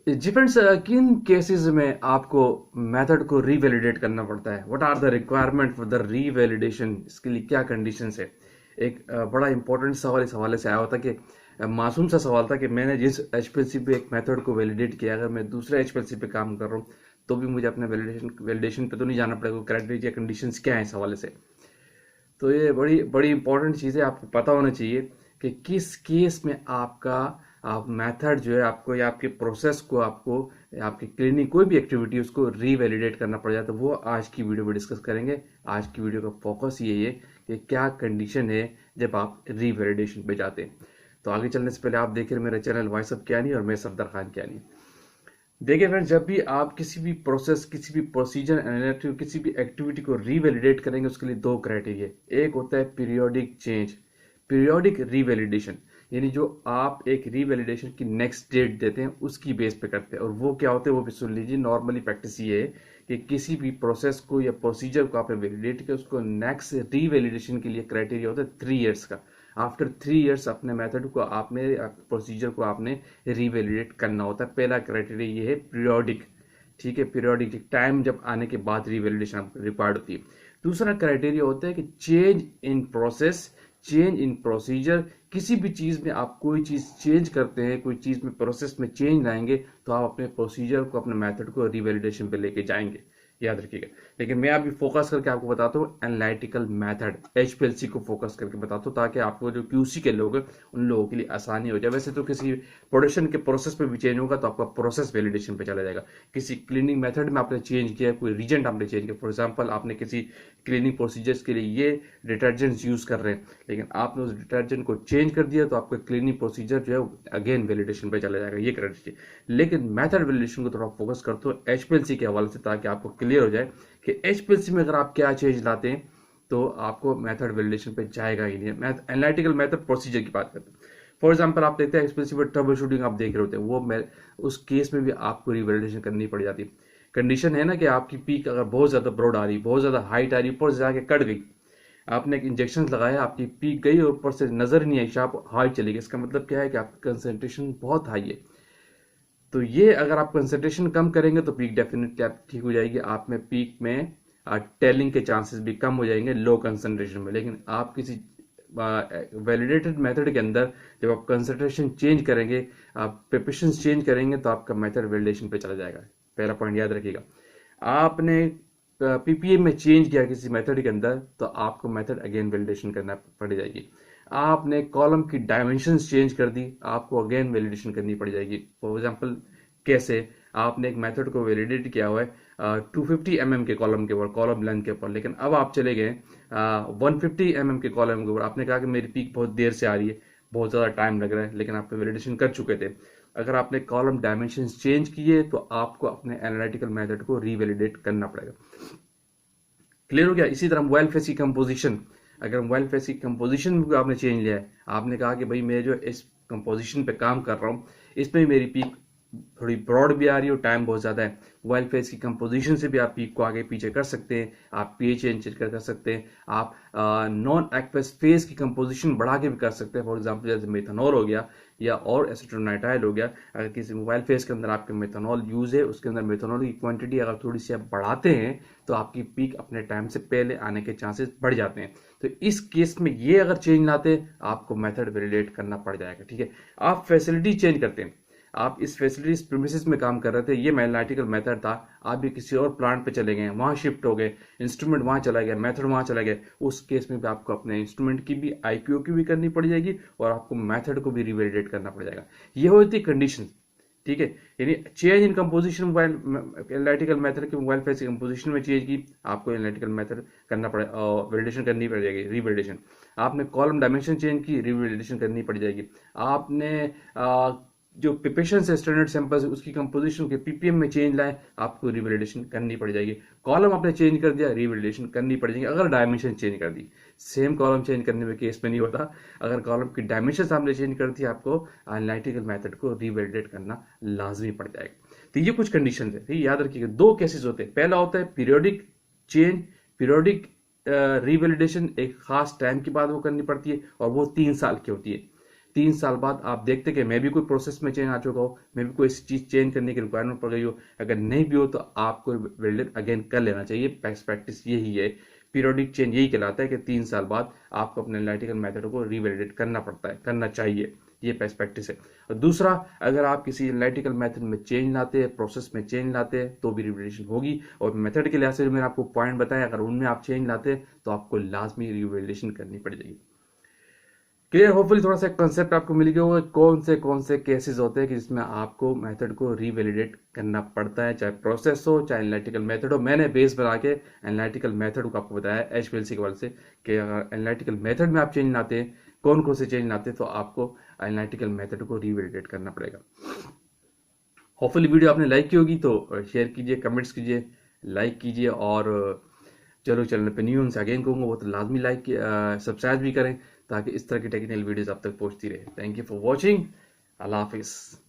Difference किन cases में आपको मेथड को रीवैलिडेट करना पड़ता है, what are the requirement for the revalidation, इसके लिए क्या कंडीशंस है। एक बड़ा इंपॉर्टेंट सवाल इस हवाले से आया होता कि मासूम सा सवाल था कि मैंने जिस एचपीएलसी पे एक मेथड को वैलिडेट किया, अगर मैं दूसरे एचपीएलसी पे काम कर रहा हूँ तो भी मुझे अपने वैलिडेशन पे तो नहीं जाना पड़ेगा, क्राइटेरिया कंडीशंस क्या है इस हवाले से। तो ये बड़ी बड़ी इंपॉर्टेंट चीज़ है, आपको पता होना चाहिए कि किस केस में आपका आप मेथड जो है आपको या आपके प्रोसेस को आपको आपकी क्लिनिक कोई भी एक्टिविटी उसको रीवैलिडेट करना पड़ जाता है। वो आज की वीडियो में डिस्कस करेंगे। आज की वीडियो का फोकस यही है कि क्या कंडीशन है जब आप रीवैलिडेशन पे जाते हैं। तो आगे चलने से पहले आप देख रहे मेरा चैनल वॉइस ऑफ कियानी और मैं सफदर खान कियानी। देखिए फ्रेंड्स, जब भी आप किसी भी प्रोसेस, किसी भी प्रोसीजर एनालिटिव, किसी भी एक्टिविटी को रीवैलिडेट करेंगे उसके लिए दो क्राइटेरिया, एक होता है पीरियोडिक चेंज, पीरियोडिक रीवैलिडेशन, यानी जो आप एक रीवैलिडेशन की नेक्स्ट डेट देते हैं उसकी बेस पे करते हैं। और वो क्या होते हैं वो भी सुन लीजिए। नॉर्मली प्रैक्टिस ये है कि किसी भी प्रोसेस को या प्रोसीजर को आपने वैलिडेट किया, उसको नेक्स्ट रीवैलिडेशन के लिए क्राइटेरिया होता है 3 इयर्स का। आफ्टर 3 इयर्स अपने मेथड को आपने, प्रोसीजर को आपने रीवैलिडेट करना होता है। पहला क्राइटेरिया ये है पीरियोडिक, ठीक है, पीरियोडिक टाइम जब आने के बाद रीवैलिडेशन रिक्वायर्ड होती है। दूसरा क्राइटेरिया होता है कि change in process, change in procedure. किसी भी चीज में आप कोई चीज चेंज करते हैं, कोई चीज में प्रोसेस में चेंज लाएंगे तो आप अपने प्रोसीजर को, अपने मेथड को रीवैलिडेशन पे लेके जाएंगे, याद रखिएगा। लेकिन मैं अभी फोकस करके आपको बताता हूँ एनालिटिकल मेथड, एचपीएलसी को फोकस करके बताता हूँ ताकि आपको जो क्यूसी के लोग हैं उन लोगों के लिए आसानी हो जाए। वैसे तो किसी प्रोडक्शन के प्रोसेस पे भी चेंज होगा तो आपका प्रोसेस वैलिडेशन पे चला जाएगा। किसी क्लीनिंग मेथड में आपने चेंज किया, कोई रीजेंट आपने चेंज किया, फॉर एग्जाम्पल आपने किसी क्लीनिंग प्रोसीजर्स के लिए ये डिटर्जेंट्स यूज कर रहे हैं लेकिन आपने उस डिटर्जेंट को चेंज कर दिया तो आपका क्लीनिंग प्रोसीजर जो है अगेन वैलिडेशन पे चला जाएगा, ये क्राइटेरिया। लेकिन मेथड वैलिडेशन को थोड़ा फोकस करते हो एचपीएलसी के हवाले से ताकि आपको क्लियर हो जाए कि एचपीएलसी में अगर आप क्या चेंज लाते हैं तो आपको मेथड वैलिडेशन पे जाएगा ही नहीं। एनालिटिकल मेथड प्रोसीजर की बात करते हैं। फॉर एग्जाम्पल आप देखते हैं एचपीएलसी पर ट्रबल शूटिंग आप देख रहे होते हैं, वो उस केस में भी आपको रिवैलिडेशन करनी पड़ जाती है। कंडीशन है ना कि आपकी पीक अगर बहुत ज्यादा ब्रॉड आ रही, बहुत ज्यादा हाइट आ रही, ऊपर से जाके कट गई, आपने एक इंजेक्शन लगाया, आपकी पीक गई और ऊपर से नजर नहीं आई, शार्प हाइट चली गई, इसका मतलब क्या है कि आपकी कंसंट्रेशन बहुत हाई है। तो ये अगर आप कंसंट्रेशन कम करेंगे तो पीक डेफिनेटली आप ठीक हो जाएगी, आप में पीक में टेलिंग के चांसेस भी कम हो जाएंगे लो कंसंट्रेशन में। लेकिन आप किसी वैलिडेटेड मेथड के अंदर जब आप कंसंट्रेशन चेंज करेंगे, आप प्रिपरेशंस चेंज करेंगे तो आपका मेथड वैलिडेशन पे चला जाएगा। पहला पॉइंट याद रखिएगा। आपने पीपीएम में चेंज किया किसी मेथड के अंदर तो आपको मेथड अगेन वैलिडेशन करना पड़ जाएगी। आपने कॉलम की डायमेंशंस चेंज कर दी, आपको अगेन वैलिडेशन करनी पड़ जाएगी। फॉर एग्जांपल कैसे, आपने एक मेथड को वैलिडेट किया हुआ है 250 mm के कॉलम के ऊपर, कॉलम लेंथ के ऊपर, लेकिन अब आप चले गए 150 mm के कॉलम के ऊपर। आपने कहा कि मेरी पीक बहुत देर से आ रही है, बहुत ज़्यादा टाइम लग रहा है, लेकिन आप वैलिडेशन कर चुके थे। अगर आपने कॉलम डायमेंशंस चेंज किए तो आपको अपने एनालिटिकल मेथड को रीवैलिडेट करना पड़ेगा। क्लियर हो गया। इसी तरह मोबाइल फेस की कंपोजिशन, अगर मोबाइल फेस की कंपोजिशन में आपने चेंज लिया है, आपने कहा कि भाई मैं जो इस कंपोजिशन पे काम कर रहा हूँ इसमें मेरी पीक थोड़ी ब्रॉड भी आ रही है और टाइम बहुत ज्यादा है, मोबाइल फेस की कंपोजिशन से भी आप पीक को आगे पीछे कर सकते हैं, आप पीएच चेंज कर सकते हैं, आप नॉन एक्वस फेस की कंपोजिशन बढ़ा के भी कर सकते हैं। फॉर एग्जांपल जैसे मेथनॉल हो गया या और एसिटोनाइट्राइल हो गया, अगर किसी मोबाइल फेस के अंदर आपके मेथनॉल यूज है, उसके अंदर मेथनॉल की क्वांटिटी अगर थोड़ी सी आप बढ़ाते हैं तो आपकी पीक अपने टाइम से पहले आने के चांसेस बढ़ जाते हैं। तो इस केस में ये अगर चेंज लाते हैं आपको मेथड वैलिडेट करना पड़ जाएगा, ठीक है। आप फैसिलिटी चेंज करते हैं, आप इस फैसिलिटीज प्रीमिसेस में काम कर रहे थे, ये एनालिटिकल मेथड था, आप भी किसी और प्लांट पे चले गए, वहां शिफ्ट हो गए, इंस्ट्रूमेंट वहां चला गया, मेथड वहां चला गया, उस केस में भी आपको अपने इंस्ट्रूमेंट की भी, आईक्यू की भी करनी पड़ जाएगी और आपको मेथड को भी रिवैलिडेट करना पड़ जाएगा। ये होती कंडीशन, ठीक है। यानी change in composition mobile analytical method के मोबाइल फेस कंपोजिशन में चेंज की, आपको एनालिटिकल मेथड करना पड़े, वैलिडेशन करनी पड़ जाएगी, रीवैलिडेशन। आपने कॉलम डायमेंशन चेंज की, रीवैलिडेशन करनी पड़ जाएगी। आपने जो प्रिपरेशन से स्टैंडर्ड सैंपल्स उसकी कंपोजिशन के पीपीएम में चेंज लाए, आपको रिवैलिडेशन करनी पड़ जाएगी। कॉलम आपने चेंज कर दिया, रिवैलिडेशन करनी पड़ जाएगी। अगर डायमेंशन चेंज कर दी, सेम कॉलम चेंज करने में केस में नहीं होता, अगर कॉलम की डायमेंशन आपने चेंज कर दी, आपको एनालिटिकल मेथड को रिवैलिडेट करना लाजमी पड़ जाएगा। तो ये कुछ कंडीशन है, ठीक, याद रखिएगा। दो केसेस होते हैं, पहला होता है पीरियोडिक चेंज, पीरियोडिक रिवैलिडेशन एक खास टाइम के बाद वो करनी पड़ती है और वो 3 साल की होती है। 3 साल बाद आप देखते कि मैं भी कोई प्रोसेस में चेंज आ चुका हो, मैं भी कोई चीज़ चेंज करने की रिक्वायरमेंट पड़ गई हो, अगर नहीं भी हो तो आपको वैलिडेट अगेन कर लेना चाहिए। बेस्ट प्रैक्टिस यही है, पीरियोडिक चेंज यही कहलाता है कि 3 साल बाद आपको अपने एनालिटिकल मेथड को रीवैलिडेट करना पड़ता है, करना चाहिए। ये बेस्ट प्रैक्टिस है। और दूसरा, अगर आप किसी एनालिटिकल मेथड में चेंज लाते हैं, प्रोसेस में चेंज लाते हैं, तो भी रिवैलिडेशन होगी। और मेथड के लिहाज से मैंने आपको पॉइंट बताया, अगर उनमें आप चेंज लाते हैं तो आपको लाजमी रिवैलिडेशन करनी पड़ जाएगी। क्लियर? होपफुली थोड़ा सा कंसेप्ट आपको मिल गया होगा कौन से केसेस होते हैं कि जिसमें आपको मेथड को रीवैलिडेट करना पड़ता है, चाहे प्रोसेस हो चाहे एनालिटिकल मेथड हो। मैंने बेस बना के एनालिटिकल मेथड को आपको बताया HPLC के वाले से कि अगर एनालिटिकल मेथड में आप चेंज लाते हैं, कौन से चेंज लाते हैं, तो आपको एनालिटिकल मेथड को रीवैलिडेट करना पड़ेगा। होपफुली वीडियो आपने लाइक की होगी तो शेयर कीजिए, कमेंट्स कीजिए, लाइक कीजिए। और चलो चैनल पे न्यू उनसे अगेन कहूँगा वो तो लाजमी लाइक सब्सक्राइब भी करें ताकि इस तरह की टेक्निकल वीडियोस आप तक पहुंचती रहे। Thank you for watching. अल्लाह हाफिज़।